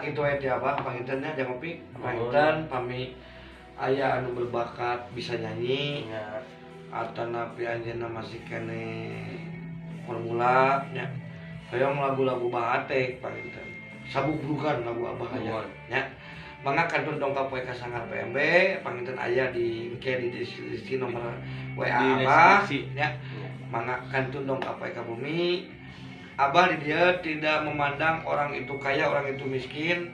sakitu aya ti Abah pangintennya Jang Opik. Panginten pami aya anu berbakat bisa nyanyi. Atau napi anjeunna masih kene formula nya. Hoyong lagu-lagu Bahatek panginten. Sabubrugan lagu Abah aya nya. Mangga kantun dongkap poe ka Sanggar PMB panginten aya di deskripsi nomor WA Abah nya. Mangga kantun dongkap poe ka bumi. Abah di dia tidak memandang orang itu kaya, orang itu miskin.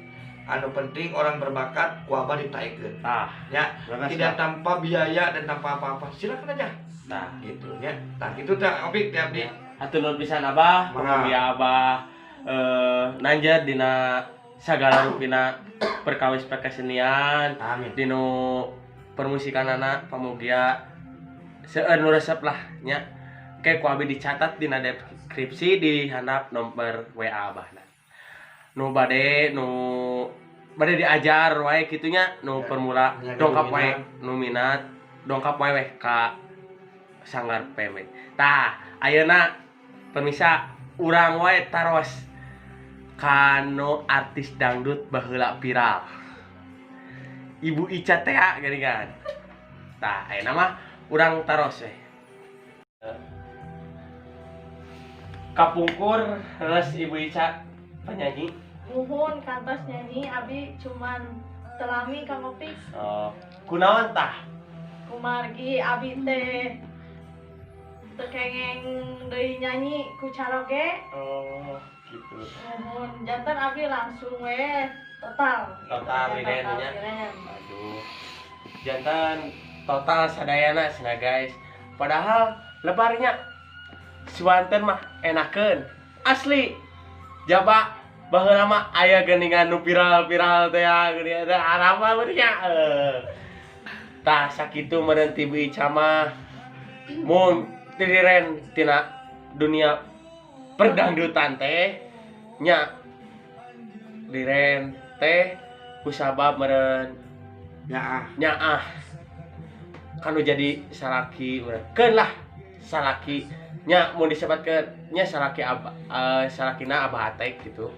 Anu penting orang berbakat, ku Abah ditaikeun. Ya, tidak tanpa biaya dan tanpa apa-apa. Silakan aja. Nah, gitu ya. Nah, gitu tah Opik teh abdi. Hatur nuhun pisan Abah, pangabdi Abah nanjat dina sagala rupina perkawis kesenian. Amin. Dinu permusikanana pamugia seueur nu resep lah nya. Oke, ku abdi dicatat dina deskripsi di handap nomor WA Abahna. Nu bade diajar wae kitunya nu permula dongkap wae nu minat dongkap wae ka Sanggar PMB. Tah, ayeuna permisa urang wae taros kanu artis dangdut baheula viral. Ibu Ica teh geuningan. Tah, ayeuna mah urang taros we. Kapungkur terus Ibu Ica penyanyi. Nuhun kantos nyanyi abi cuman telami Kang Opik. Kunaon tah? Kumargi abi teh tekengeng deui nyanyi ku caroge. Oh, gitu. Nuhun janten abi langsung we total Liren nya. Aduh. Jantan total sadayana cenah guys. Padahal lebarnya Suwanten mah enakeun. Asli. Jaba baheula mah aya geuningan nu viral-viral teh geuningan arapa meureun nya. Tah sakitu meureun ti Bu Ica mah mun tiriren tina dunia perdangdutan teh nya diren teh kusabab meureun nyaah kanu jadi salaki meureun keun lah salaki nya mun disebatkeun nya salaki salakina Abah Atek gitu.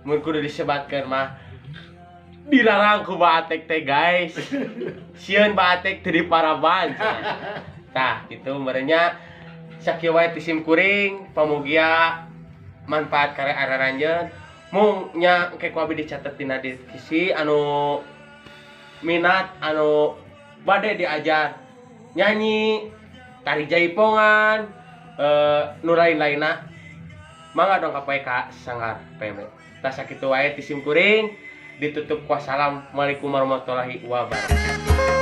Mun kudu disebatkeun mah dilarang ku Abah Atek teh guys. Sieun Abah Atek teu diparaban. Tah kitu meureunnya sakieu wae ti sim kuring pamugia manfaat kare araranjeun. Mung nya engke ku abi dicatet dina deskripsi anu minat anu bade diajar nyanyi tari jaipongan nu lain-lainna mangga dong kapoe ka Sanggar PMB. Tah sakitu wae ti sim kuring ditutup ku assalamualaikum warahmatullahi wabarakatuh.